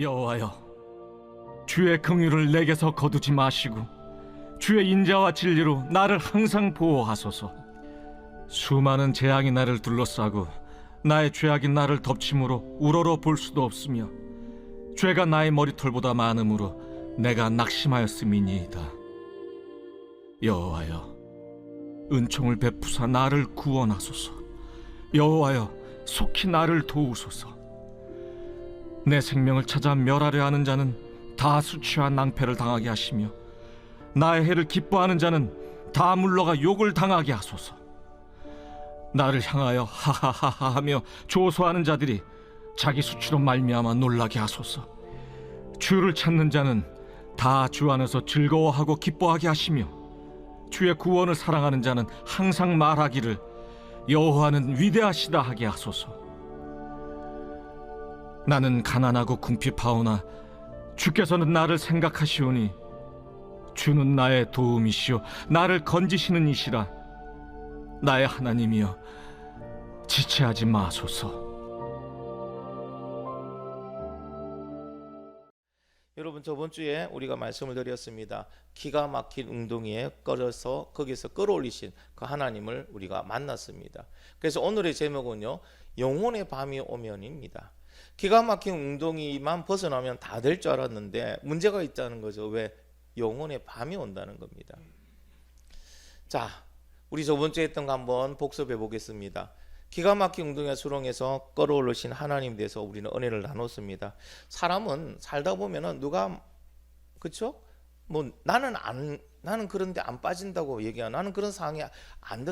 여호와여, 주의 긍휼을 내게서 거두지 마시고 주의 인자와 진리로 나를 항상 보호하소서. 수많은 재앙이 나를 둘러싸고 나의 죄악이 나를 덮침으로 우러러 볼 수도 없으며 죄가 나의 머리털보다 많음으로 내가 낙심하였음이니이다. 여호와여, 은총을 베푸사 나를 구원하소서. 여호와여, 속히 나를 도우소서. 내 생명을 찾아 멸하려 하는 자는 다 수치와 낭패를 당하게 하시며 나의 해를 기뻐하는 자는 다 물러가 욕을 당하게 하소서. 나를 향하여 하하하하 하며 조소하는 자들이 자기 수치로 말미암아 놀라게 하소서. 주를 찾는 자는 다 주 안에서 즐거워하고 기뻐하게 하시며 주의 구원을 사랑하는 자는 항상 말하기를 여호와는 위대하시다 하게 하소서. 나는 가난하고 궁핍하오나 주께서는 나를 생각하시오니 주는 나의 도움이시오 나를 건지시는 이시라. 나의 하나님이여, 지체하지 마소서. 여러분, 저번 주에 우리가 말씀을 드렸습니다. 기가 막힌 웅덩이에 끌어서 거기서 끌어올리신 그 하나님을 우리가 만났습니다. 그래서 오늘의 제목은요, 영혼의 밤이 오면입니다. 기가 막힌 웅덩이만 벗어나면 다 될 줄 알았는데 문제가 있다는 거죠. 왜? 영혼의 밤이 온다는 겁니다. 자, 우리 저번 주에 했던 거 한번 복습해 보겠습니다. 기가 막힌 웅덩이와 수렁에서 끌어올리신 하나님 대해서 우리는 은혜를 나눴습니다. 사람은 살다 보면은 누가, 그쵸? 뭐 나는 그런데 안 빠진다고 얘기하는, 나는 그런 상황이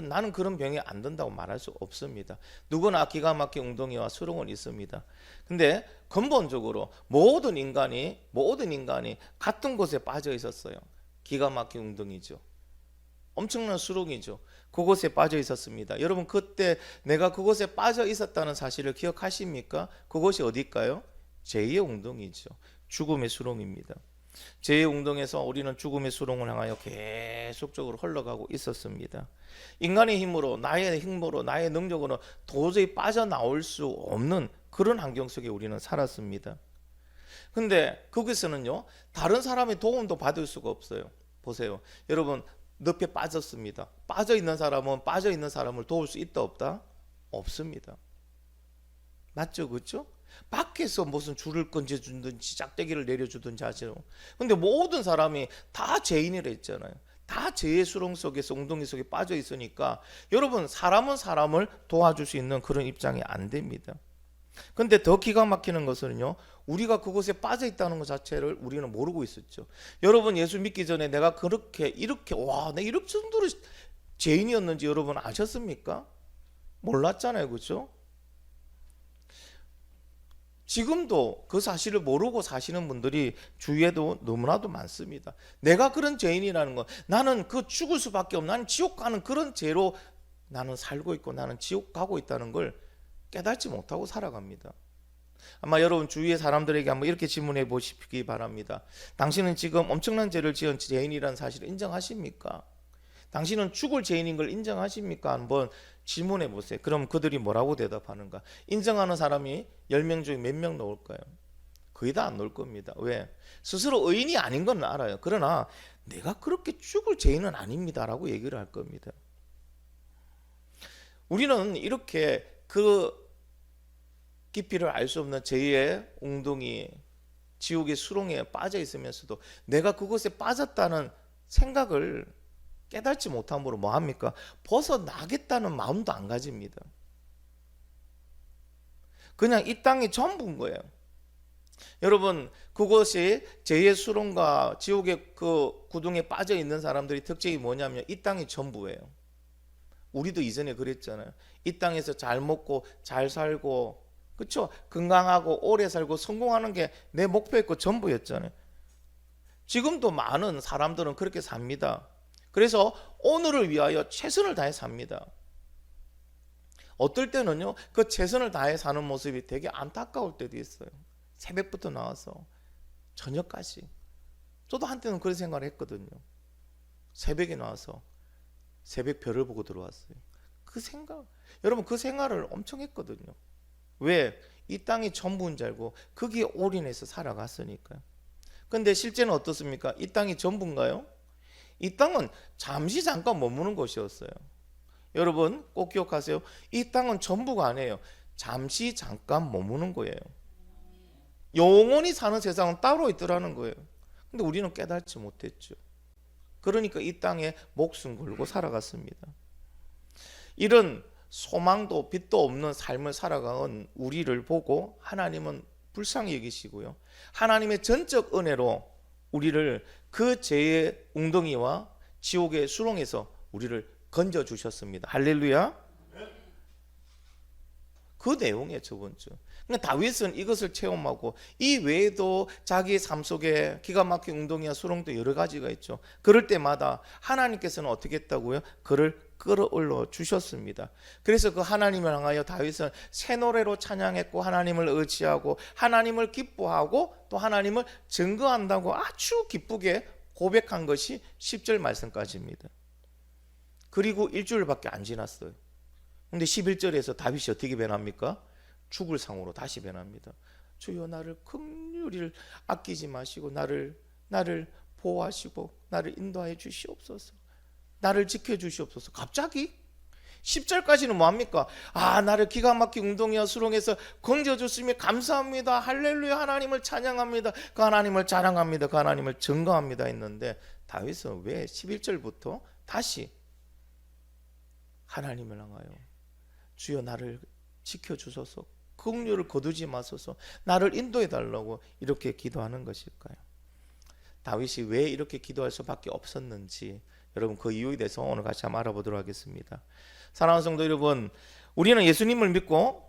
나는 그런 병이 안 든다고 말할 수 없습니다. 누구나 기가 막힌 웅덩이와 수렁은 있습니다. 근데 근본적으로 모든 인간이 같은 곳에 빠져 있었어요. 기가 막힌 웅덩이죠. 엄청난 수렁이죠. 그곳에 빠져 있었습니다. 여러분, 그때 내가 그곳에 빠져 있었다는 사실을 기억하십니까? 그곳이 어디일까요? 죄의 웅덩이죠. 죽음의 수렁입니다. 죄의 웅덩이에서 우리는 죽음의 수렁을 향하여 계속적으로 흘러가고 있었습니다. 인간의 힘으로, 나의 능력으로 도저히 빠져나올 수 없는 그런 환경 속에 우리는 살았습니다. 근데 거기서는요, 다른 사람의 도움도 받을 수가 없어요. 보세요, 여러분, 늪에 빠졌습니다. 빠져 있는 사람을 도울 수 있다 없다? 없습니다. 맞죠, 그렇죠? 밖에서 무슨 줄을 건져주든지 짝대기를 내려주든지 하죠. 근데 모든 사람이 다 죄인이라 했잖아요. 다 죄의 수렁 속에서, 웅덩이 속에 빠져 있으니까 여러분, 사람은 사람을 도와줄 수 있는 그런 입장이 안 됩니다. 근데 더 기가 막히는 것은요, 우리가 그곳에 빠져 있다는 것 자체를 우리는 모르고 있었죠. 여러분, 예수 믿기 전에 내가 내가 이렇게 정도로 죄인이었는지 여러분 아셨습니까? 몰랐잖아요, 그렇죠? 지금도 그 사실을 모르고 사시는 분들이 주위에도 너무나도 많습니다. 내가 그런 죄인이라는 거, 나는 그 죽을 수밖에 없는, 나는 지옥 가는 그런 죄로 나는 살고 있고 나는 지옥 가고 있다는 걸 깨닫지 못하고 살아갑니다. 아마 여러분 주위의 사람들에게 한번 이렇게 질문해 보시기 바랍니다. 당신은 지금 엄청난 죄를 지은 죄인이라는 사실을 인정하십니까? 당신은 죽을 죄인인 걸 인정하십니까? 한번 질문해 보세요. 그럼 그들이 뭐라고 대답하는가? 인정하는 사람이 10명 중에 몇 명 나올까요? 거의 다 안 나올 겁니다. 왜? 스스로 의인이 아닌 건 알아요. 그러나 내가 그렇게 죽을 죄인은 아닙니다라고 얘기를 할 겁니다. 우리는 이렇게 그 깊이를 알 수 없는 죄의 웅덩이, 지옥의 수렁에 빠져 있으면서도 내가 그곳에 빠졌다는 생각을 깨닫지 못함으로 뭐합니까? 벗어나겠다는 마음도 안 가집니다. 그냥 이 땅이 전부인 거예요. 여러분, 그것이 죄의 수렁과 지옥의 그 구덩이에 빠져 있는 사람들의 특징이 뭐냐면 이 땅이 전부예요. 우리도 이전에 그랬잖아요. 이 땅에서 잘 먹고 잘 살고, 그렇죠? 건강하고 오래 살고 성공하는 게 내 목표였고 전부였잖아요. 지금도 많은 사람들은 그렇게 삽니다. 그래서 오늘을 위하여 최선을 다해 삽니다. 어떨 때는요, 그 최선을 다해 사는 모습이 되게 안타까울 때도 있어요. 새벽부터 나와서 저녁까지. 저도 한때는 그런 생각을 했거든요. 새벽에 나와서 새벽 별을 보고 들어왔어요. 여러분, 그 생활을 엄청 했거든요. 왜? 이 땅이 전부인 줄 알고 거기에 올인해서 살아갔으니까요. 근데 실제는 어떻습니까? 이 땅이 전부인가요? 이 땅은 잠시 잠깐 머무는 곳이었어요. 여러분 꼭 기억하세요. 이 땅은 전부가 아니에요. 잠시 잠깐 머무는 거예요. 영원히 사는 세상은 따로 있더라는 거예요. 근데 우리는 깨닫지 못했죠. 그러니까 이 땅에 목숨 걸고 살아갔습니다. 이런 소망도 빛도 없는 삶을 살아가는 우리를 보고 하나님은 불쌍히 여기시고요. 하나님의 전적 은혜로 우리를 그 죄의 웅덩이와 지옥의 수렁에서 우리를 건져 주셨습니다. 할렐루야. 그 내용이에요. 저번 주. 그러니까 다윗은 이것을 체험하고 이 외에도 자기의 삶 속에 기가 막힌 웅덩이와 수렁도 여러 가지가 있죠. 그럴 때마다 하나님께서는 어떻게 했다고요? 그를 끌어올려 주셨습니다. 그래서 그 하나님을 향하여 다윗은 새 노래로 찬양했고 하나님을 의지하고 하나님을 기뻐하고 또 하나님을 증거한다고 아주 기쁘게 고백한 것이 10절 말씀까지입니다. 그리고 일주일밖에 안 지났어요. 근데 11절에서 다윗이 어떻게 변합니까? 죽을 상으로 다시 변합니다. 주여 나를 긍휼히 아끼지 마시고 나를 보호하시고 나를 인도하여 주시옵소서. 나를 지켜주시옵소서. 갑자기 10절까지는 뭐합니까? 나를 기가 막힌 웅덩이와 수렁에서 건져줬으니 감사합니다. 할렐루야. 하나님을 찬양합니다. 그 하나님을 자랑합니다. 그 하나님을 증거합니다 했는데 다윗은 왜 11절부터 다시 하나님을 향하여 주여 나를 지켜주소서, 긍휼을 거두지 마소서, 나를 인도해 달라고 이렇게 기도하는 것일까요? 다윗이 왜 이렇게 기도할 수밖에 없었는지 여러분 그 이유에 대해서 오늘 같이 한번 알아보도록 하겠습니다. 사랑하는 성도 여러분, 우리는 예수님을 믿고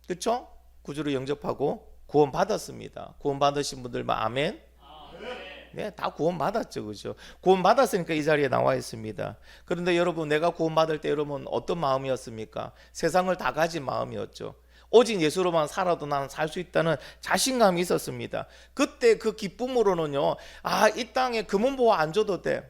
그렇죠? 구주로 영접하고 구원 받았습니다. 구원 받으신 분들만 아멘. 네, 다 구원 받았죠, 그죠? 구원 받았으니까 이 자리에 나와 있습니다. 그런데 여러분, 내가 구원 받을 때 여러분 어떤 마음이었습니까? 세상을 다 가진 마음이었죠. 오직 예수로만 살아도 나는 살 수 있다는 자신감이 있었습니다. 그때 그 기쁨으로는요, 이 땅에 금은보화 안 줘도 돼,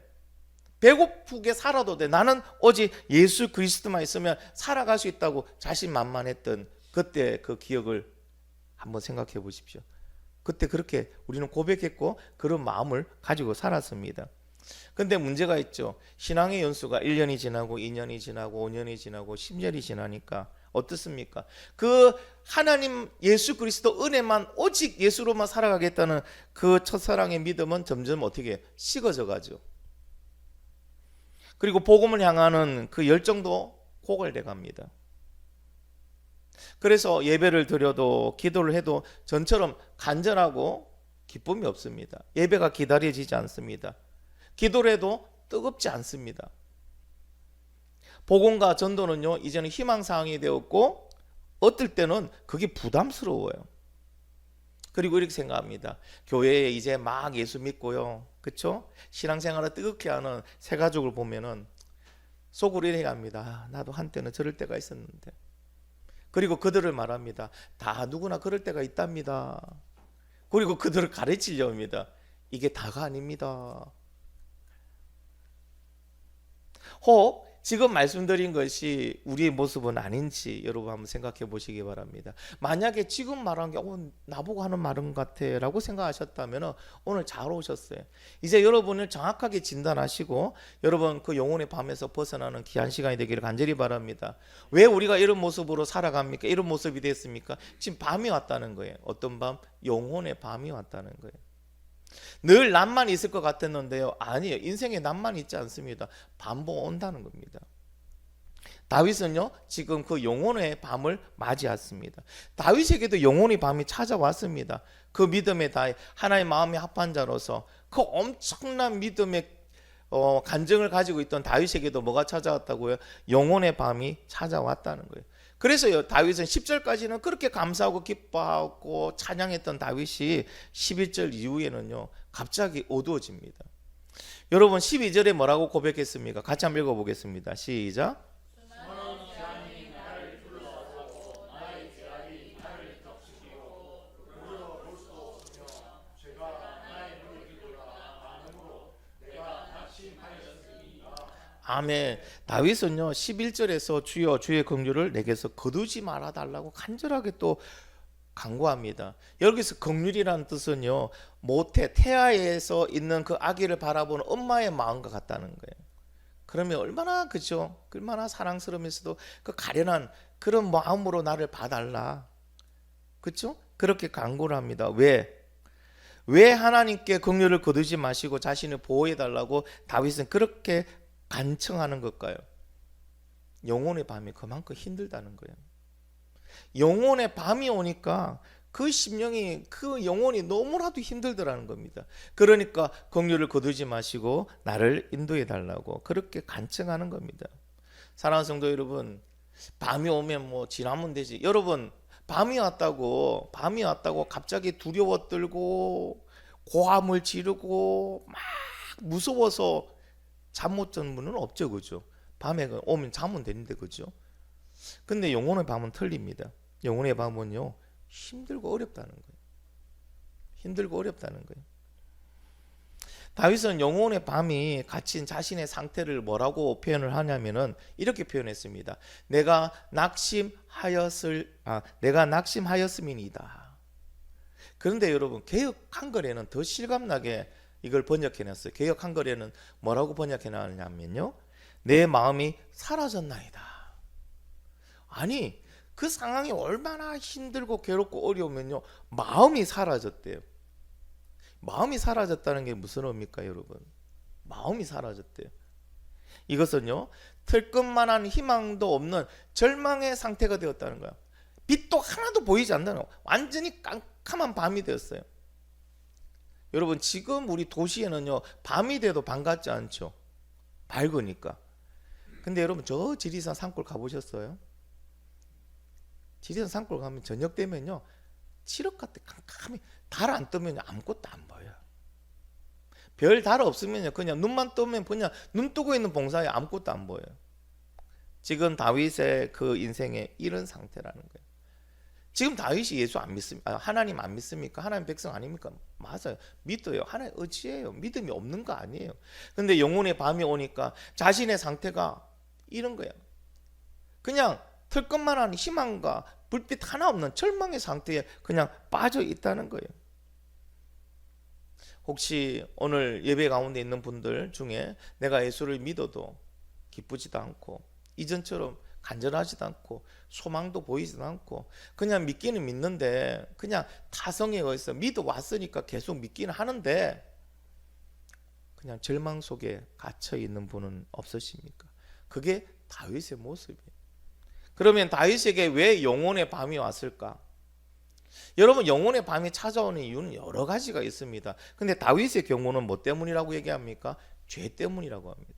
배고프게 살아도 돼, 나는 오직 예수 그리스도만 있으면 살아갈 수 있다고 자신만만했던 그때 그 기억을 한번 생각해 보십시오. 그때 그렇게 우리는 고백했고 그런 마음을 가지고 살았습니다. 근데 문제가 있죠. 신앙의 연수가 1년이 지나고 2년이 지나고 5년이 지나고 10년이 지나니까 어떻습니까? 그 하나님 예수 그리스도 은혜만 오직 예수로만 살아가겠다는 그 첫사랑의 믿음은 점점 어떻게 식어져 가죠. 그리고 복음을 향하는 그 열정도 고갈돼 갑니다. 그래서 예배를 드려도 기도를 해도 전처럼 간절하고 기쁨이 없습니다. 예배가 기다려지지 않습니다. 기도를 해도 뜨겁지 않습니다. 복음과 전도는요, 이제는 희망사항이 되었고 어떨 때는 그게 부담스러워요. 그리고 이렇게 생각합니다. 교회에 이제 막 예수 믿고요, 그렇죠? 신앙생활을 뜨겁게 하는 새 가족을 보면은 속으로 이렇게 합니다. 나도 한때는 저럴 때가 있었는데. 그리고 그들을 말합니다. 다 누구나 그럴 때가 있답니다. 그리고 그들을 가르치려 합니다. 이게 다가 아닙니다. 혹 지금 말씀드린 것이 우리의 모습은 아닌지 여러분 한번 생각해 보시기 바랍니다. 만약에 지금 말한 게 나보고 하는 말인 같아 라고 생각하셨다면 오늘 잘 오셨어요. 이제 여러분을 정확하게 진단하시고 여러분 그 영혼의 밤에서 벗어나는 귀한 시간이 되기를 간절히 바랍니다. 왜 우리가 이런 모습으로 살아갑니까? 이런 모습이 됐습니까? 지금 밤이 왔다는 거예요. 어떤 밤? 영혼의 밤이 왔다는 거예요. 늘 낮만 있을 것 같았는데요, 아니에요. 인생에 낮만 있지 않습니다. 밤도 온다는 겁니다. 다윗은요 지금 그 영혼의 밤을 맞이했습니다. 다윗에게도 영혼의 밤이 찾아왔습니다. 그 믿음의 다해 하나의 마음에 합한 자로서 그 엄청난 믿음의 간증을 가지고 있던 다윗에게도 뭐가 찾아왔다고요? 영혼의 밤이 찾아왔다는 거예요. 그래서 다윗은 10절까지는 그렇게 감사하고 기뻐하고 찬양했던 다윗이 11절 이후에는요 갑자기 어두워집니다. 여러분 12절에 뭐라고 고백했습니까? 같이 한번 읽어보겠습니다. 시작. 아멘. 다윗은요 11절에서 주여 주의 긍휼을 내게서 거두지 말아 달라고 간절하게 또 간구합니다. 여기서 긍휼이라는 뜻은요, 모태 태아에서 있는 그 아기를 바라보는 엄마의 마음과 같다는 거예요. 그러면 얼마나 그죠? 얼마나 사랑스러우면서도 그 가련한 그런 마음으로 나를 봐달라. 그렇죠? 그렇게 간구를 합니다. 왜 하나님께 긍휼을 거두지 마시고 자신을 보호해 달라고 다윗은 그렇게 간청하는 걸까요? 영혼의 밤이 그만큼 힘들다는 거예요. 영혼의 밤이 오니까 그 심령이, 그 영혼이 너무나도 힘들더라는 겁니다. 그러니까 긍휼을 거두지 마시고 나를 인도해 달라고 그렇게 간청하는 겁니다. 사랑하는 성도 여러분, 밤이 오면 뭐 지나면 되지. 여러분, 밤이 왔다고 갑자기 두려워 떨고 고함을 지르고 막 무서워서 잠 못 자는 분은 없죠, 그죠? 밤에 오면 자면 되는데, 그죠? 근데 영혼의 밤은 틀립니다. 영혼의 밤은요, 힘들고 어렵다는 거예요. 힘들고 어렵다는 거예요. 다윗은 영혼의 밤이 갇힌 자신의 상태를 뭐라고 표현을 하냐면은 이렇게 표현했습니다. 내가 낙심하였음이니이다. 그런데 여러분, 개역 한글에는 더 실감나게 이걸 번역해놨어요. 개역 한글에는 뭐라고 번역해놨냐면요, 내 마음이 사라졌나이다. 아니, 그 상황이 얼마나 힘들고 괴롭고 어려우면요, 마음이 사라졌대요. 마음이 사라졌다는 게 무슨 의미입니까, 여러분? 마음이 사라졌대요. 이것은요, 틀끝만한 희망도 없는 절망의 상태가 되었다는 거야. 빛도 하나도 보이지 않는, 완전히 깜깜한 밤이 되었어요. 여러분, 지금 우리 도시에는요, 밤이 돼도 반갑지 않죠. 밝으니까. 근데 여러분, 저 지리산 산골 가보셨어요? 지리산 산골 가면 저녁 되면요, 칠흑 같아. 깜깜히 달 안 뜨면 아무것도 안 보여요. 별 달 없으면요, 그냥 눈만 뜨면 그냥 눈 뜨고 있는 봉사에 아무것도 안 보여요. 지금 다윗의 그 인생에 이런 상태라는 거예요. 지금 다윗이 예수 안 믿습니까? 하나님 안 믿습니까? 하나님 백성 아닙니까? 맞아요. 믿어요. 하나님 의지해요. 믿음이 없는 거 아니에요. 근데 영혼의 밤이 오니까 자신의 상태가 이런 거예요. 그냥 털끝만한 희망과 불빛 하나 없는 절망의 상태에 그냥 빠져 있다는 거예요. 혹시 오늘 예배 가운데 있는 분들 중에 내가 예수를 믿어도 기쁘지도 않고 이전처럼 간절하지도 않고 소망도 보이지도 않고 그냥 믿기는 믿는데 그냥 타성에 의해서 믿어왔으니까 계속 믿기는 하는데 그냥 절망 속에 갇혀 있는 분은 없으십니까? 그게 다윗의 모습이에요. 그러면 다윗에게 왜 영혼의 밤이 왔을까? 여러분, 영혼의 밤이 찾아오는 이유는 여러 가지가 있습니다. 근데 다윗의 경우는 뭐 때문이라고 얘기합니까? 죄 때문이라고 합니다.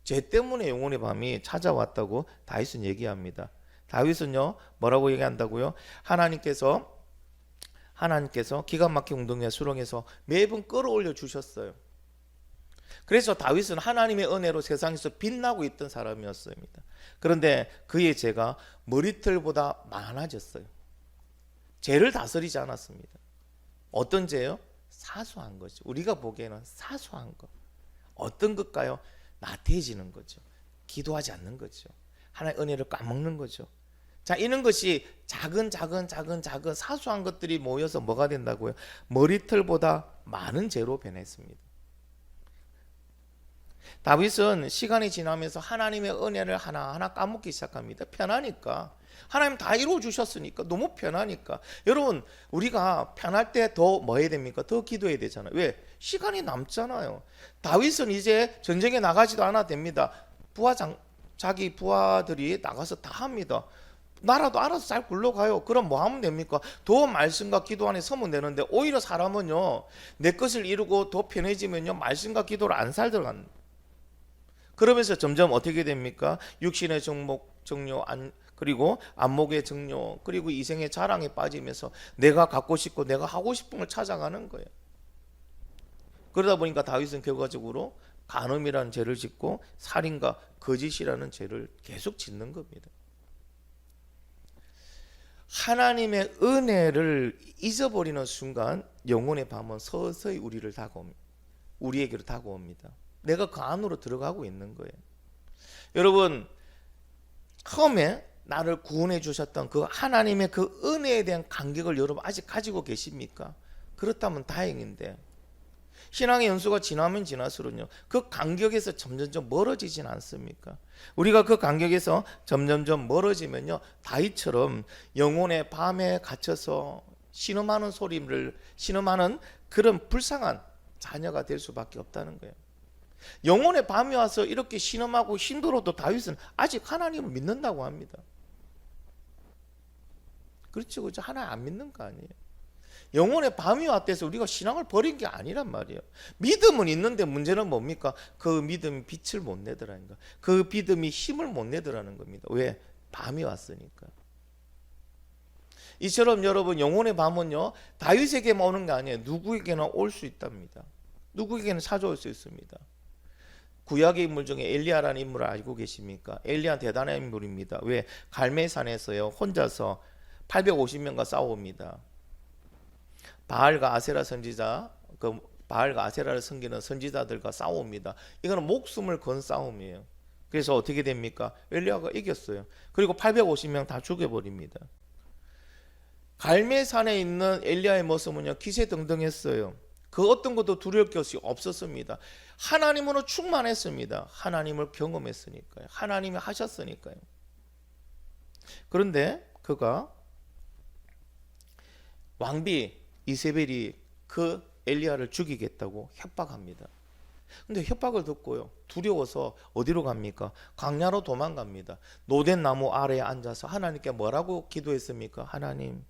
죄 때문에 영혼의 밤이 찾아왔다고 다윗은 얘기합니다. 다윗은요, 뭐라고 얘기한다고요? 하나님께서 기가 막힌 웅덩이와 수렁에서 매번 끌어올려 주셨어요. 그래서 다윗은 하나님의 은혜로 세상에서 빛나고 있던 사람이었습니다. 그런데 그의 죄가 머리털보다 많아졌어요. 죄를 다스리지 않았습니다. 어떤 죄요? 사소한 거죠. 우리가 보기에는 사소한 것. 어떤 것일까요? 나태해지는 거죠. 기도하지 않는 거죠. 하나님의 은혜를 까먹는 거죠. 자, 이런 것이 작은 사소한 것들이 모여서 뭐가 된다고요? 머리털보다 많은 죄로 변했습니다. 다윗은 시간이 지나면서 하나님의 은혜를 하나하나 까먹기 시작합니다. 편하니까. 하나님 다 이루어 주셨으니까, 너무 편하니까. 여러분, 우리가 편할 때 더 뭐 해야 됩니까? 더 기도해야 되잖아요. 왜? 시간이 남잖아요. 다윗은 이제 전쟁에 나가지도 않아도 됩니다. 자기 부하들이 나가서 다 합니다. 나라도 알아서 잘 굴러가요. 그럼 뭐 하면 됩니까? 더 말씀과 기도 안에 서면 되는데, 오히려 사람은요, 내 것을 이루고 더 편해지면요, 말씀과 기도를 안 살더라는. 그러면서 점점 어떻게 됩니까? 육신의 정욕, 그리고 안목의 정욕, 그리고 이생의 자랑에 빠지면서 내가 갖고 싶고 내가 하고 싶은 걸 찾아가는 거예요. 그러다 보니까 다윗은 결과적으로 간음이라는 죄를 짓고 살인과 거짓이라는 죄를 계속 짓는 겁니다. 하나님의 은혜를 잊어버리는 순간 영혼의 밤은 서서히 우리에게로 다가옵니다. 내가 그 안으로 들어가고 있는 거예요. 여러분, 처음에 나를 구원해 주셨던 그 하나님의 그 은혜에 대한 감격을 여러분 아직 가지고 계십니까? 그렇다면 다행인데, 신앙의 연수가 지나면 지날수록요, 그 간격에서 점점점 멀어지진 않습니까? 우리가 그 간격에서 점점점 멀어지면요, 다윗처럼 영혼의 밤에 갇혀서 신음하는 그런 불쌍한 자녀가 될 수밖에 없다는 거예요. 영혼의 밤이 와서 이렇게 신음하고 힘들어도 다윗은 아직 하나님을 믿는다고 합니다. 그렇죠, 그렇죠. 하나님 안 믿는 거 아니에요. 영혼의 밤이 왔대서 우리가 신앙을 버린 게 아니란 말이에요. 믿음은 있는데 문제는 뭡니까? 그 믿음이 빛을 못 내더라는 거. 그 믿음이 힘을 못 내더라는 겁니다. 왜? 밤이 왔으니까. 이처럼 여러분, 영혼의 밤은요, 다윗에게만 오는 게 아니에요. 누구에게나 올 수 있답니다. 누구에게나 찾아올 수 있습니다. 구약의 인물 중에 엘리야라는 인물을 알고 계십니까? 엘리야 대단한 인물입니다. 왜? 갈멜산에서요, 혼자서 850명과 싸웁니다. 바알과 아세라 선지자, 그 바알과 아세라를 섬기는 선지자들과 싸웁니다. 이거는 목숨을 건 싸움이에요. 그래서 어떻게 됩니까? 엘리야가 이겼어요. 그리고 850명 다 죽여버립니다. 갈멜산에 있는 엘리야의 모습은요, 기세등등했어요. 그 어떤 것도 두려울 것이 없었습니다. 하나님으로 충만했습니다. 하나님을 경험했으니까요. 하나님이 하셨으니까요. 그런데 그가 왕비 이세벨이 그 엘리야를 죽이겠다고 협박합니다. 근데 협박을 듣고요, 두려워서 어디로 갑니까? 광야로 도망갑니다. 노된 나무 아래에 앉아서 하나님께 뭐라고 기도했습니까? 하나님,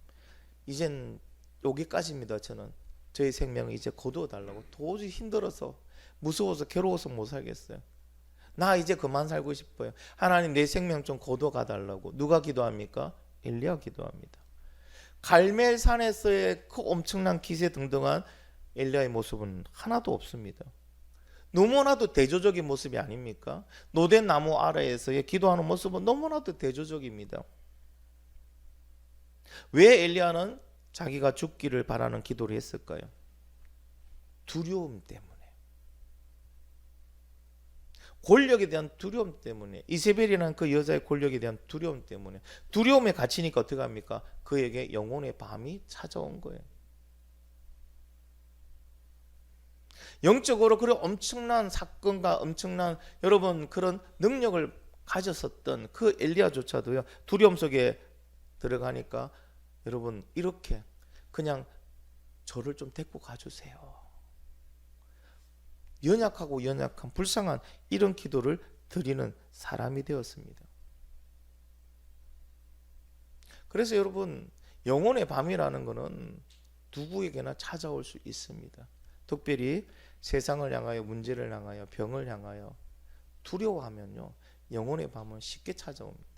이젠 여기까지입니다. 저의 생명을 이제 거두어 달라고. 도저히 힘들어서, 무서워서, 괴로워서 못 살겠어요. 나 이제 그만 살고 싶어요. 하나님, 내 생명 좀 거두어 가달라고. 누가 기도합니까? 엘리야 기도합니다. 갈멜산에서의 그 엄청난 기세등등한 엘리야의 모습은 하나도 없습니다. 너무나도 대조적인 모습이 아닙니까? 노된 나무 아래에서의 기도하는 모습은 너무나도 대조적입니다. 왜 엘리야는 자기가 죽기를 바라는 기도를 했을까요? 두려움 때문에. 권력에 대한 두려움 때문에. 이세벨이라는 그 여자의 권력에 대한 두려움 때문에. 두려움에 갇히니까 어떻게 합니까? 그에게 영혼의 밤이 찾아온 거예요. 영적으로 그런 엄청난 사건과 엄청난 여러분 그런 능력을 가졌었던 그 엘리야조차도요, 두려움 속에 들어가니까 여러분 이렇게 그냥 저를 좀 데리고 가주세요. 연약하고 연약한 불쌍한 이런 기도를 드리는 사람이 되었습니다. 그래서 여러분, 영혼의 밤이라는 것은 누구에게나 찾아올 수 있습니다. 특별히 세상을 향하여, 문제를 향하여, 병을 향하여 두려워하면요, 영혼의 밤은 쉽게 찾아옵니다.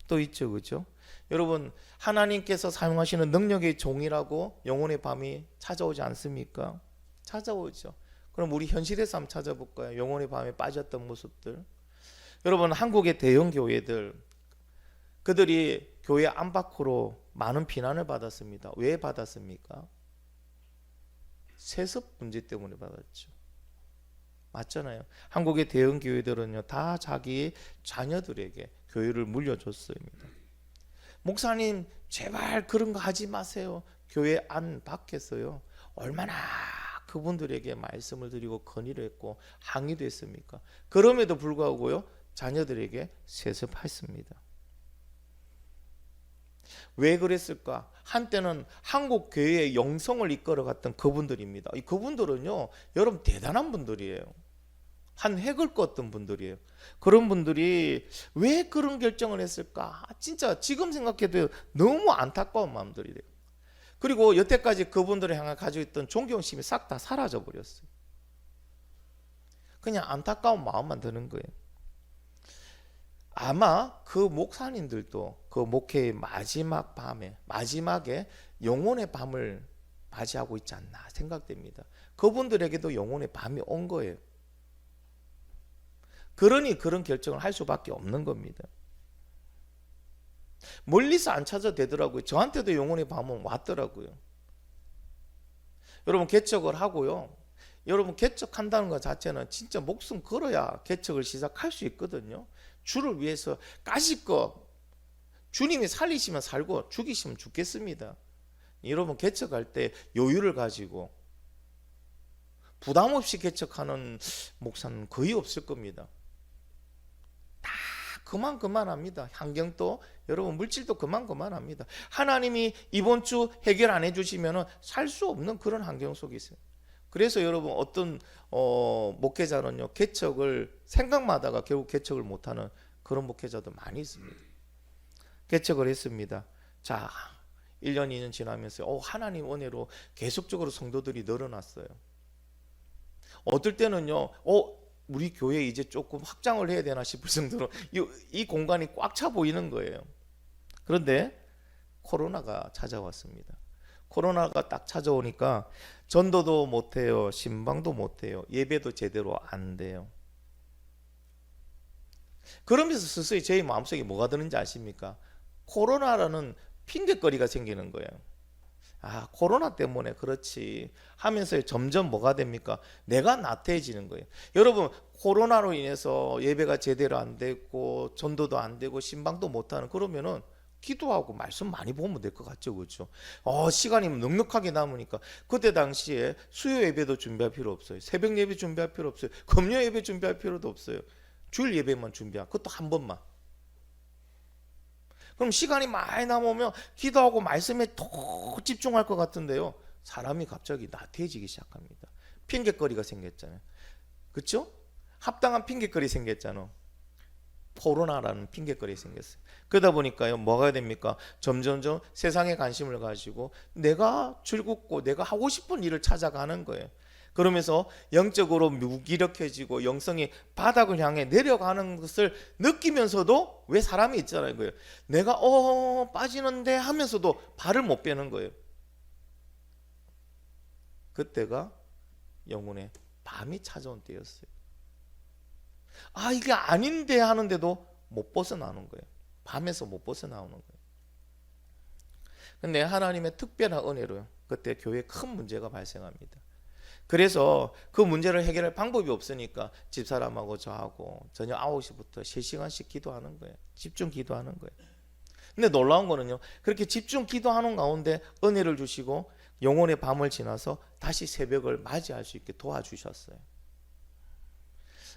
또 있죠, 그렇죠? 여러분, 하나님께서 사용하시는 능력의 종이라고 영혼의 밤이 찾아오지 않습니까? 찾아오죠. 그럼 우리 현실에서 한번 찾아볼까요? 영혼의 밤에 빠졌던 모습들. 여러분, 한국의 대형 교회들, 그들이 교회 안팎으로 많은 비난을 받았습니다. 왜 받았습니까? 세습 문제 때문에 받았죠. 맞잖아요. 한국의 대형 교회들은요, 다 자기 자녀들에게 교회를 물려줬습니다. 목사님, 제발 그런 거 하지 마세요. 교회 안 밖에서요, 얼마나 그분들에게 말씀을 드리고 건의를 했고 항의도 했습니까? 그럼에도 불구하고요, 자녀들에게 세습했습니다. 왜 그랬을까? 한때는 한국 교회의 영성을 이끌어갔던 그분들입니다. 그분들은요, 여러분 대단한 분들이에요. 한 획을 껐던 분들이에요. 그런 분들이 왜 그런 결정을 했을까? 진짜 지금 생각해도 너무 안타까운 마음들이 돼요. 그리고 여태까지 그분들을 향해 가지고 있던 존경심이 싹 다 사라져 버렸어요. 그냥 안타까운 마음만 드는 거예요. 아마 그 목사님들도 그 목회의 마지막 밤에, 마지막에 영혼의 밤을 맞이하고 있지 않나 생각됩니다. 그분들에게도 영혼의 밤이 온 거예요. 그러니 그런 결정을 할 수밖에 없는 겁니다. 멀리서 안 찾아도 되더라고요. 저한테도 영혼의 밤은 왔더라고요. 여러분, 개척을 하고요, 여러분 개척한다는 것 자체는 진짜 목숨 걸어야 개척을 시작할 수 있거든요. 주를 위해서 까짓거 주님이 살리시면 살고 죽이시면 죽겠습니다. 여러분 개척할 때 여유를 가지고 부담 없이 개척하는 목사는 거의 없을 겁니다. 다 그만합니다. 환경도 여러분 물질도 그만합니다. 하나님이 이번 주 해결 안 해주시면 살 수 없는 그런 환경 속에 있어요. 그래서 여러분 어떤 목회자는요 개척을 생각마다가 결국 개척을 못하는 그런 목회자도 많이 있습니다. 개척을 했습니다. 자 1년 2년 지나면서 하나님 은혜로 계속적으로 성도들이 늘어났어요. 어떨 때는요 우리 교회 이제 조금 확장을 해야 되나 싶을 정도로 이 공간이 꽉 차 보이는 거예요. 그런데 코로나가 찾아왔습니다. 코로나가 딱 찾아오니까 전도도 못해요. 신방도 못해요. 예배도 제대로 안 돼요. 그러면서 서서히 제 마음속에 뭐가 드는지 아십니까? 코로나라는 핑계거리가 생기는 거예요. 아 코로나 때문에 그렇지 하면서 점점 뭐가 됩니까? 내가 나태해지는 거예요. 여러분 코로나로 인해서 예배가 제대로 안 되고 전도도 안 되고 신방도 못하는 그러면은 기도하고 말씀 많이 보면 될 것 같죠, 그렇죠? 시간이 넉넉하게 남으니까 그때 당시에 수요 예배도 준비할 필요 없어요. 새벽 예배 준비할 필요 없어요. 금요 예배 준비할 필요도 없어요. 주일 예배만 준비하고 그것도 한 번만. 그럼 시간이 많이 남으면 기도하고 말씀에 더 집중할 것 같은데요. 사람이 갑자기 나태해지기 시작합니다. 핑계거리가 생겼잖아요. 그렇죠? 합당한 핑계거리 생겼잖아요. 코로나라는 핑계거리 생겼어요. 그러다 보니까요 뭐가 됩니까? 점점점 세상에 관심을 가지고 내가 즐겁고 내가 하고 싶은 일을 찾아가는 거예요. 그러면서 영적으로 무기력해지고 영성이 바닥을 향해 내려가는 것을 느끼면서도 왜 사람이 있잖아요. 거예요. 내가 빠지는데 하면서도 발을 못 빼는 거예요. 그때가 영혼의 밤이 찾아온 때였어요. 아 이게 아닌데 하는데도 못 벗어나는 거예요. 밤에서 못 벗어나오는 거예요. 근데 하나님의 특별한 은혜로요 그때 교회에 큰 문제가 발생합니다. 그래서 그 문제를 해결할 방법이 없으니까 집사람하고 저하고 저녁 9시부터 3시간씩 기도하는 거예요. 집중 기도하는 거예요. 근데 놀라운 거는요 그렇게 집중 기도하는 가운데 은혜를 주시고 영혼의 밤을 지나서 다시 새벽을 맞이할 수 있게 도와주셨어요.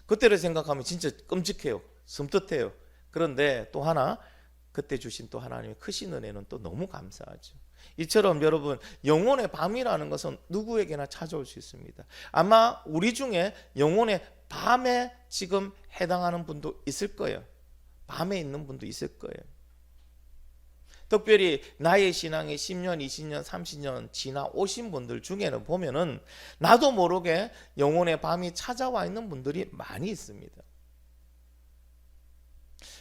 그때를 생각하면 진짜 끔찍해요. 섬뜩해요. 그런데 또 하나 그때 주신 또 하나님의 크신 은혜는 또 너무 감사하죠. 이처럼 여러분 영혼의 밤이라는 것은 누구에게나 찾아올 수 있습니다. 아마 우리 중에 영혼의 밤에 지금 해당하는 분도 있을 거예요. 밤에 있는 분도 있을 거예요. 특별히 나의 신앙이 10년, 20년, 30년 지나오신 분들 중에는 보면은 나도 모르게 영혼의 밤이 찾아와 있는 분들이 많이 있습니다.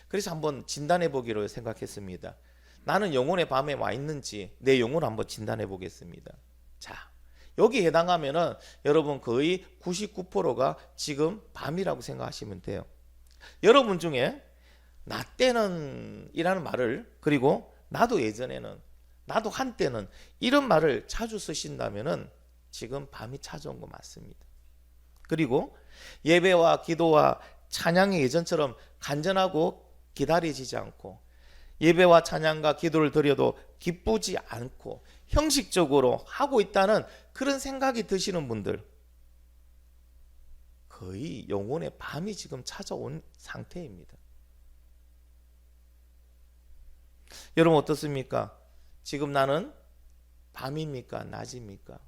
그래서 한번 진단해 보기로 생각했습니다. 나는 영혼의 밤에 와 있는지 내 영혼을 한번 진단해 보겠습니다. 자, 여기 해당하면은 여러분 거의 99%가 지금 밤이라고 생각하시면 돼요. 여러분 중에 나 때는 이라는 말을 그리고 나도 예전에는 나도 한때는 이런 말을 자주 쓰신다면은 지금 밤이 찾아온 거 맞습니다. 그리고 예배와 기도와 찬양이 예전처럼 간절하고 기다려지지 않고 예배와 찬양과 기도를 드려도 기쁘지 않고 형식적으로 하고 있다는 그런 생각이 드시는 분들 거의 영혼의 밤이 지금 찾아온 상태입니다. 여러분 어떻습니까? 지금 나는 밤입니까? 낮입니까?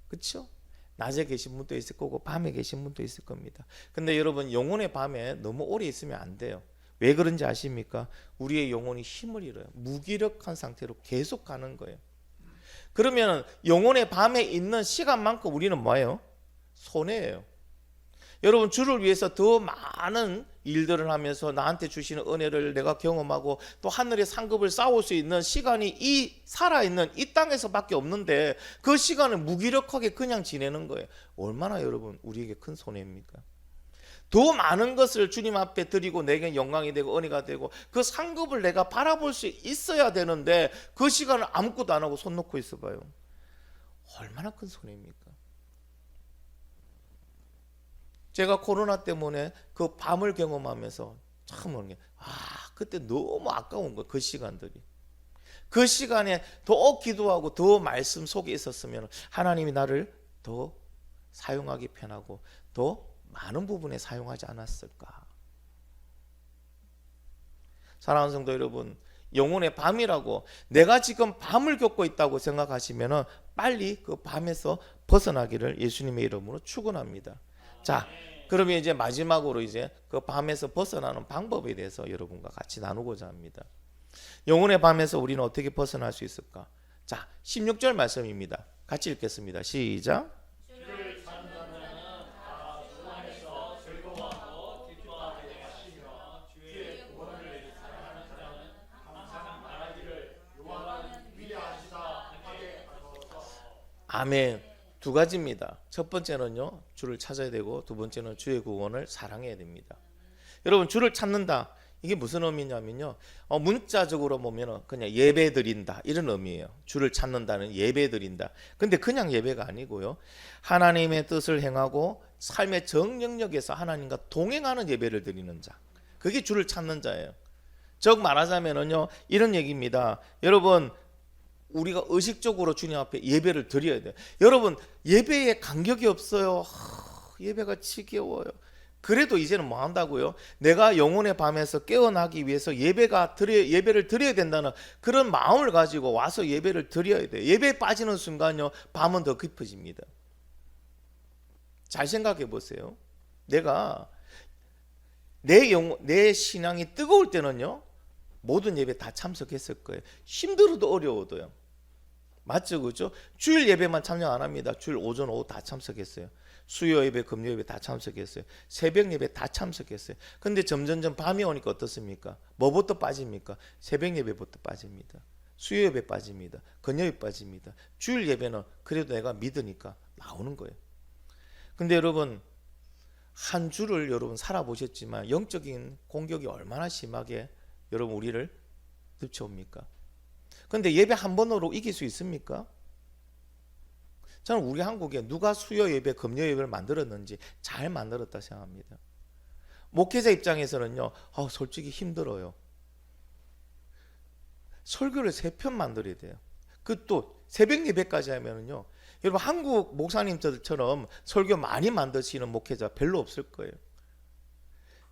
그렇죠? 낮에 계신 분도 있을 거고 밤에 계신 분도 있을 겁니다. 근데 여러분 영혼의 밤에 너무 오래 있으면 안 돼요. 왜 그런지 아십니까? 우리의 영혼이 힘을 잃어요. 무기력한 상태로 계속 가는 거예요. 그러면 영혼의 밤에 있는 시간만큼 우리는 뭐예요? 손해예요. 여러분 주를 위해서 더 많은 일들을 하면서 나한테 주시는 은혜를 내가 경험하고 또 하늘의 상급을 쌓을 수 있는 시간이 이 살아있는 이 땅에서밖에 없는데 그 시간을 무기력하게 그냥 지내는 거예요. 얼마나 여러분 우리에게 큰 손해입니까? 더 많은 것을 주님 앞에 드리고 내게 영광이 되고 은혜가 되고 그 상급을 내가 바라볼 수 있어야 되는데 그 시간을 아무것도 안 하고 손 놓고 있어 봐요. 얼마나 큰 손해입니까? 제가 코로나 때문에 그 밤을 경험하면서 참 모르는 게, 그때 너무 아까운 거예요. 그 시간들이. 그 시간에 더 기도하고 더 말씀 속에 있었으면 하나님이 나를 더 사용하기 편하고 더 많은 부분에 사용하지 않았을까. 사랑하는 성도 여러분, 영혼의 밤이라고 내가 지금 밤을 겪고 있다고 생각하시면 빨리 그 밤에서 벗어나기를 예수님의 이름으로 축원합니다. 자, 그러면 이제 마지막으로 이제 그 밤에서 벗어나는 방법에 대해서 여러분과 같이 나누고자 합니다. 영혼의 밤에서 우리는 어떻게 벗어날 수 있을까? 자, 16절 말씀입니다. 같이 읽겠습니다. 시작. 아멘. 두 가지입니다. 첫 번째는요, 주를 찾아야 되고, 두 번째는 주의 구원을 사랑해야 됩니다. 여러분, 주를 찾는다. 이게 무슨 의미냐면요, 문자적으로 보면 그냥 예배 드린다 이런 의미예요. 주를 찾는다는 예배 드린다. 근데 그냥 예배가 아니고요, 하나님의 뜻을 행하고 삶의 정영역에서 하나님과 동행하는 예배를 드리는 자, 그게 주를 찾는 자예요. 즉 말하자면은요, 이런 얘기입니다. 여러분, 우리가 의식적으로 주님 앞에 예배를 드려야 돼요. 여러분, 예배에 간격이 없어요. 예배가 지겨워요. 그래도 이제는 뭐 한다고요? 내가 영혼의 밤에서 깨어나기 위해서 예배를 드려야 된다는 그런 마음을 가지고 와서 예배를 드려야 돼요. 예배에 빠지는 순간요, 밤은 더 깊어집니다. 잘 생각해 보세요. 내가 내 신앙이 뜨거울 때는요, 모든 예배 다 참석했을 거예요. 힘들어도 어려워도요. 맞죠, 그죠? 주일 예배만 참여 안 합니다. 주일 오전 오후 다 참석했어요. 수요 예배, 금요 예배 다 참석했어요. 새벽 예배 다 참석했어요. 근데 점점점 밤이 오니까 어떻습니까? 뭐부터 빠집니까? 새벽 예배부터 빠집니다. 수요 예배 빠집니다. 금요 예배 빠집니다. 주일 예배는 그래도 내가 믿으니까 나오는 거예요. 근데 여러분, 한 주를 여러분 살아보셨지만 영적인 공격이 얼마나 심하게 여러분 우리를 덮쳐옵니까? 근데 예배 한 번으로 이길 수 있습니까? 저는 우리 한국에 누가 수요 예배, 금요 예배를 만들었는지 잘 만들었다 생각합니다. 목회자 입장에서는요, 솔직히 힘들어요. 설교를 3편 만들어야 돼요. 그 또 새벽 예배까지 하면은요, 여러분 한국 목사님들처럼 설교 많이 만드시는 목회자 별로 없을 거예요.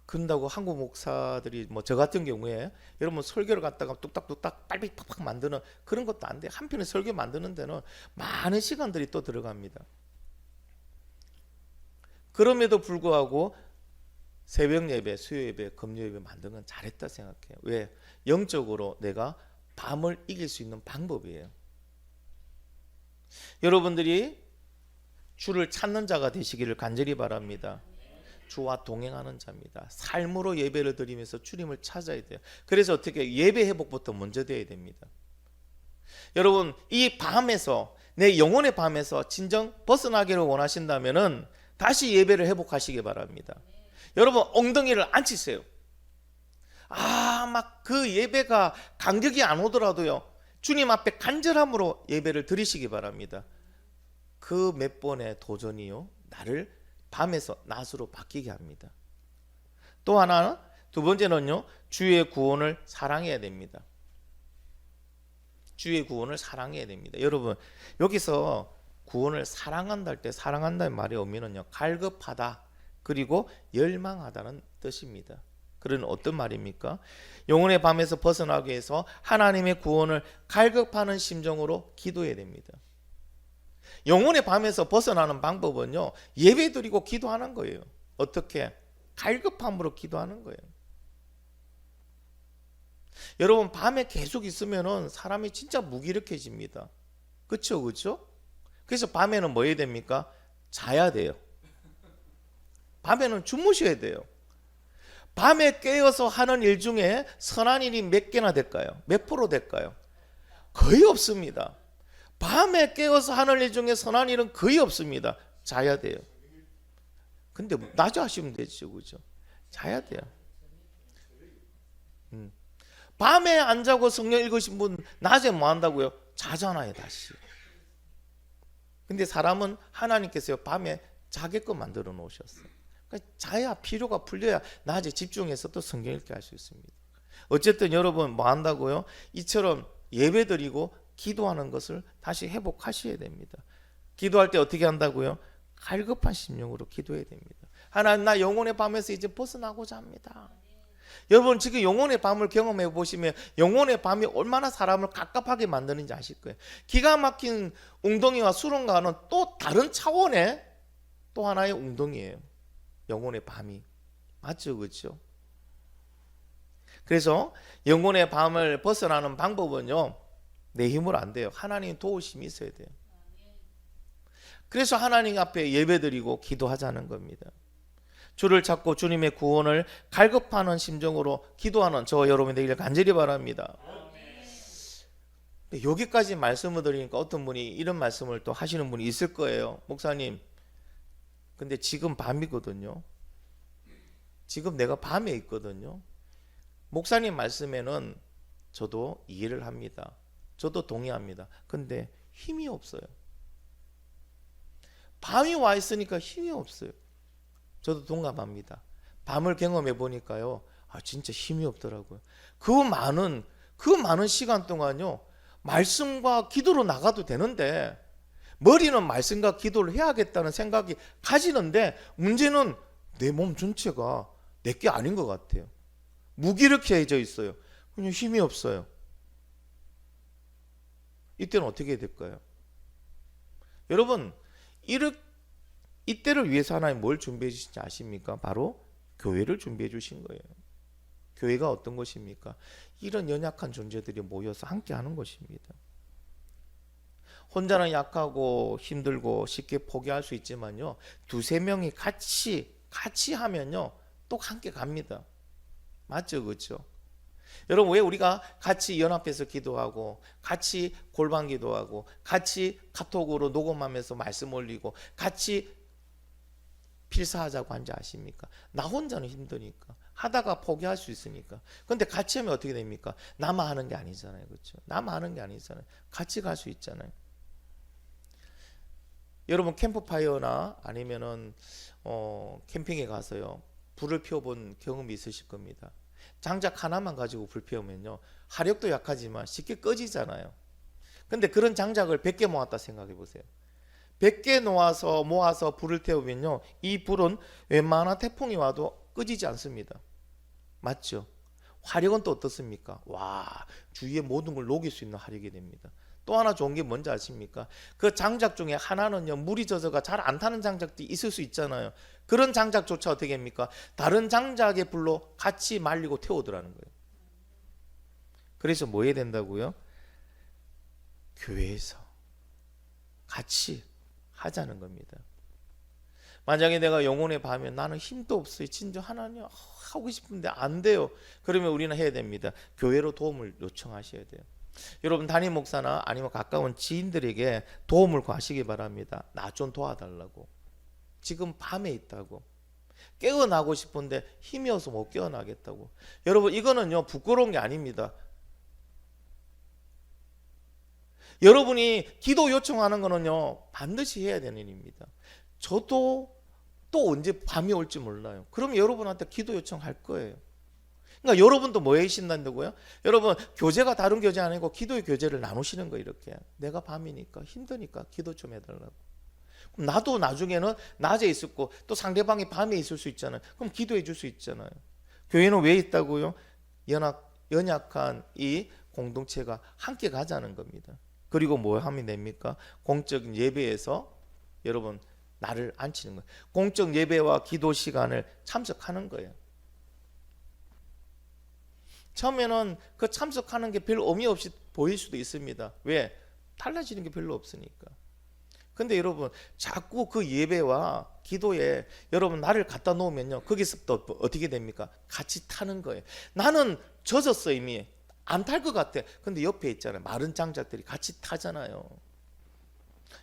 그런다고 한국 목사들이 뭐 저 같은 경우에 여러분 설교를 갖다가 뚝딱뚝딱 빨리 팍팍 만드는 그런 것도 안 돼. 한 편의 설교 만드는 데는 많은 시간들이 또 들어갑니다. 그럼에도 불구하고 새벽 예배, 수요 예배, 금요 예배 만든 건 잘했다 생각해요. 왜? 영적으로 내가 밤을 이길 수 있는 방법이에요. 여러분들이 주를 찾는 자가 되시기를 간절히 바랍니다. 주와 동행하는 자입니다. 삶으로 예배를 드리면서 주님을 찾아야 돼요. 그래서 어떻게 예배 회복부터 먼저 돼야 됩니다. 여러분, 이 밤에서 내 영혼의 밤에서 진정 벗어나기를 원하신다면은 다시 예배를 회복하시기 바랍니다. 여러분, 엉덩이를 안 치세요. 막 그 예배가 간격이 안 오더라도요, 주님 앞에 간절함으로 예배를 드리시기 바랍니다. 그 몇 번의 도전이요, 나를 밤에서 낮으로 바뀌게 합니다. 또 하나, 두 번째는요, 주의 구원을 사랑해야 됩니다. 주의 구원을 사랑해야 됩니다. 여러분, 여기서 구원을 사랑한다 할 때 사랑한다는 말의 의미는요, 갈급하다 그리고 열망하다는 뜻입니다. 그런 어떤 말입니까? 영혼의 밤에서 벗어나기 위해서 하나님의 구원을 갈급하는 심정으로 기도해야 됩니다. 영혼의 밤에서 벗어나는 방법은요, 예배 드리고 기도하는 거예요. 어떻게? 갈급함으로 기도하는 거예요. 여러분, 밤에 계속 있으면은 사람이 진짜 무기력해집니다. 그렇죠, 그렇죠? 그래서 밤에는 뭐 해야 됩니까? 자야 돼요. 밤에는 주무셔야 돼요. 밤에 깨어서 하는 일 중에 선한 일이 몇 개나 될까요? 몇 프로 될까요? 거의 없습니다. 밤에 깨어서 하는 일 중에 선한 일은 거의 없습니다. 자야 돼요. 근데 낮에 하시면 되죠, 그죠? 자야 돼요. 밤에 안 자고 성경 읽으신 분 낮에 뭐 한다고요? 자잖아요, 다시. 근데 사람은 하나님께서 밤에 자게끔 만들어 놓으셨어요. 그러니까 자야 피로가 풀려야 낮에 집중해서 또 성경 읽기 할 수 있습니다. 어쨌든 여러분 뭐 한다고요? 이처럼 예배드리고 기도하는 것을 다시 회복하셔야 됩니다. 기도할 때 어떻게 한다고요? 갈급한 심령으로 기도해야 됩니다. 하나님, 나 영혼의 밤에서 이제 벗어나고자 합니다. 여러분 지금 영혼의 밤을 경험해 보시면 영혼의 밤이 얼마나 사람을 갑갑하게 만드는지 아실 거예요. 기가 막힌 웅덩이와 수렁과는 또 다른 차원의 또 하나의 웅덩이에요. 영혼의 밤이. 맞죠? 그렇죠? 그래서 영혼의 밤을 벗어나는 방법은요, 내 힘으로 안 돼요. 하나님 도우심이 있어야 돼요. 그래서 하나님 앞에 예배드리고 기도하자는 겁니다. 주를 찾고 주님의 구원을 갈급하는 심정으로 기도하는 저와 여러분이 되기를 간절히 바랍니다. 여기까지 말씀을 드리니까 어떤 분이 이런 말씀을 또 하시는 분이 있을 거예요. 목사님, 근데 지금 밤이거든요. 지금 내가 밤에 있거든요. 목사님 말씀에는 저도 이해를 합니다. 저도 동의합니다. 근데 힘이 없어요. 밤이 와 있으니까 힘이 없어요. 저도 동감합니다. 밤을 경험해 보니까요, 진짜 힘이 없더라고요. 그 많은 시간 동안요, 말씀과 기도로 나가도 되는데, 머리는 말씀과 기도를 해야겠다는 생각이 가지는데, 문제는 내 몸 전체가 내게 아닌 것 같아요. 무기력해져 있어요. 그냥 힘이 없어요. 이때는 어떻게 해야 될까요? 여러분, 이때를 위해서 하나님 뭘 준비해 주신지 아십니까? 바로 교회를 준비해 주신 거예요. 교회가 어떤 것입니까? 이런 연약한 존재들이 모여서 함께 하는 것입니다. 혼자는 약하고 힘들고 쉽게 포기할 수 있지만요, 두세 명이 같이 하면요, 또 함께 갑니다. 맞죠? 그렇죠? 여러분, 왜 우리가 같이 연합해서 기도하고 같이 골방 기도하고 같이 카톡으로 녹음하면서 말씀 올리고 같이 필사하자고 한지 아십니까? 나 혼자는 힘드니까, 하다가 포기할 수 있으니까. 그런데 같이 하면 어떻게 됩니까? 나만 하는 게 아니잖아요. 그렇죠? 나만 하는 게 아니잖아요. 같이 갈 수 있잖아요. 여러분 캠프파이어나 아니면은 캠핑에 가서요, 불을 피워본 경험이 있으실 겁니다. 장작 하나만 가지고 불 피우면요, 화력도 약하지만 쉽게 꺼지잖아요. 근데 그런 장작을 100개 모았다 생각해 보세요. 100개 모아서 불을 태우면요, 이 불은 웬만한 태풍이 와도 꺼지지 않습니다. 맞죠? 화력은 또 어떻습니까? 와, 주위의 모든 걸 녹일 수 있는 화력이 됩니다. 또 하나 좋은 게 뭔지 아십니까? 그 장작 중에 하나는요, 물이 젖어가 잘 안 타는 장작도 있을 수 있잖아요. 그런 장작조차 어떻게 합니까? 다른 장작의 불로 같이 말리고 태우더라는 거예요. 그래서 뭐 해야 된다고요? 교회에서 같이 하자는 겁니다. 만약에 내가 영혼의 밤에 나는 힘도 없어요. 진짜 하나님 하고 싶은데 안 돼요. 그러면 우리는 해야 됩니다. 교회로 도움을 요청하셔야 돼요. 여러분 담임 목사나 아니면 가까운 지인들에게 도움을 구하시기 바랍니다. 나 좀 도와달라고. 지금 밤에 있다고. 깨어나고 싶은데 힘이 없어 못 깨어나겠다고. 여러분 이거는요, 부끄러운 게 아닙니다. 여러분이 기도 요청하는 거는요, 반드시 해야 되는 일입니다. 저도 또 언제 밤이 올지 몰라요. 그럼 여러분한테 기도 요청할 거예요. 그러니까 여러분도 뭐 해신다고요? 여러분 교제가 다른 교제 아니고 기도의 교제를 나누시는 거예요. 이렇게 내가 밤이니까 힘드니까 기도 좀 해달라고. 그럼 나도 나중에는 낮에 있었고 또 상대방이 밤에 있을 수 있잖아요. 그럼 기도해 줄 수 있잖아요. 교회는 왜 있다고요? 연약한 이 공동체가 함께 가자는 겁니다. 그리고 뭐 하면 됩니까? 공적인 예배에서 여러분 나를 앉히는 거예요. 공적 예배와 기도 시간을 참석하는 거예요. 처음에는 그 참석하는 게 별 의미 없이 보일 수도 있습니다. 왜? 달라지는 게 별로 없으니까. 근데 여러분 자꾸 그 예배와 기도에 여러분 나를 갖다 놓으면요, 거기서 또 어떻게 됩니까? 같이 타는 거예요. 나는 젖었어 이미. 안 탈 것 같아. 근데 옆에 있잖아요, 마른 장작들이 같이 타잖아요.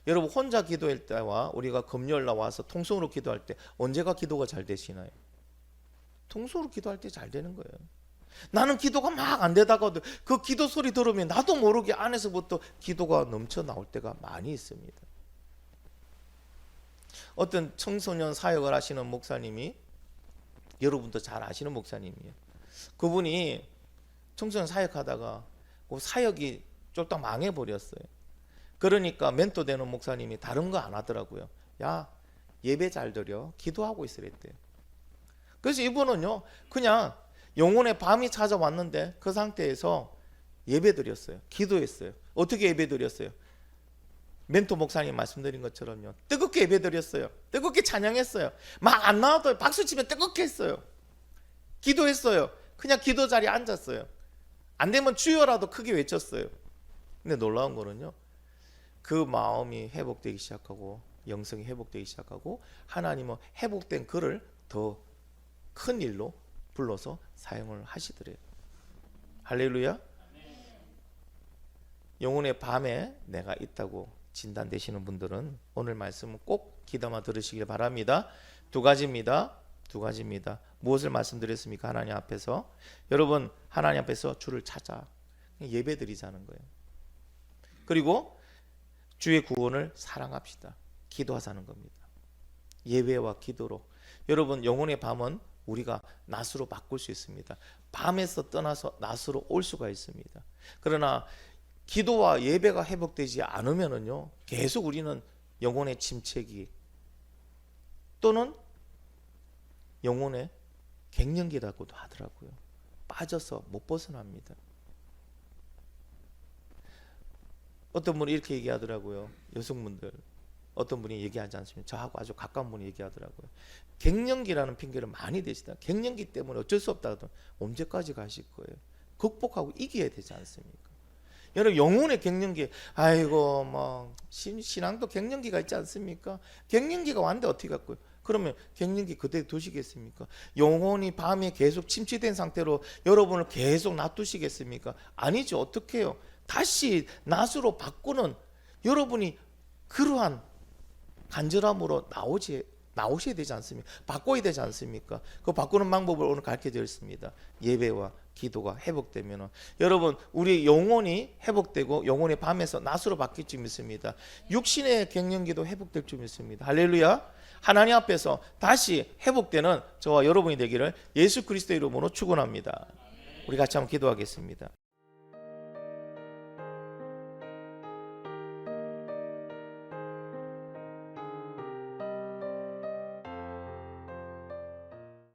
여러분 혼자 기도할 때와 우리가 금요일 나와서 통성으로 기도할 때 언제가 기도가 잘 되시나요? 통성으로 기도할 때 잘 되는 거예요. 나는 기도가 막 안 되다가도 그 기도 소리 들으면 나도 모르게 안에서부터 기도가 넘쳐 나올 때가 많이 있습니다. 어떤 청소년 사역을 하시는 목사님이, 여러분도 잘 아시는 목사님이에요. 그분이 청소년 사역하다가 그 사역이 쫄딱 망해버렸어요. 그러니까 멘토 되는 목사님이 다른 거 안 하더라고요. 야, 예배 잘 드려, 기도하고 있으랬대요. 그래서 이분은요, 그냥 영혼의 밤이 찾아왔는데 그 상태에서 예배 드렸어요. 기도했어요. 어떻게 예배 드렸어요? 멘토 목사님 말씀드린 것처럼요, 뜨겁게 예배 드렸어요. 뜨겁게 찬양했어요. 막 안 나와도 박수 치면 뜨겁게 했어요. 기도했어요. 그냥 기도 자리에 앉았어요. 안 되면 주여라도 크게 외쳤어요. 근데 놀라운 거는요, 그 마음이 회복되기 시작하고 영성이 회복되기 시작하고 하나님은 회복된 그를 더 큰 일로 불러서 사용을 하시더래요. 할렐루야. 영혼의 밤에 내가 있다고 진단되시는 분들은 오늘 말씀은 꼭 귀담아 들으시길 바랍니다. 두 가지입니다. 무엇을 말씀드렸습니까? 하나님 앞에서, 여러분 하나님 앞에서 주를 찾아 예배 드리자는 거예요. 그리고 주의 구원을 사랑합시다. 기도하자는 겁니다. 예배와 기도로. 여러분 영혼의 밤은 우리가 낮으로 바꿀 수 있습니다. 밤에서 떠나서 낮으로 올 수가 있습니다. 그러나 기도와 예배가 회복되지 않으면은요, 계속 우리는 영혼의 침체기 또는 영혼의 갱년기라고도 하더라고요. 빠져서 못 벗어납니다. 어떤 분이 이렇게 얘기하더라고요. 여성분들 어떤 분이 얘기하지 않습니까? 저하고 아주 가까운 분이 얘기하더라고요. 갱년기라는 핑계를 많이 대시다. 갱년기 때문에 어쩔 수 없다 하더니 언제까지 가실 거예요? 극복하고 이겨야 되지 않습니까? 여러분 영혼의 갱년기, 아이고 뭐 신앙도 갱년기가 있지 않습니까? 갱년기가 왔는데 어떻게 갖고요? 그러면 갱년기 그대로 두시겠습니까? 영혼이 밤에 계속 침체된 상태로 여러분을 계속 놔두시겠습니까? 아니죠. 어떻게 해요? 다시 낮으로 바꾸는 여러분이 그러한 간절함으로 나오셔야 되지 않습니까? 바꿔야 되지 않습니까? 그 바꾸는 방법을 오늘 가르쳐 드렸습니다. 예배와 기도가 회복되면 여러분 우리 영혼이 회복되고 영혼의 밤에서 낮으로 바뀔 줄 믿습니다. 육신의 갱년기도 회복될 줄 믿습니다. 할렐루야. 하나님 앞에서 다시 회복되는 저와 여러분이 되기를 예수 그리스도의 이름으로 축원합니다. 우리 같이 한번 기도하겠습니다.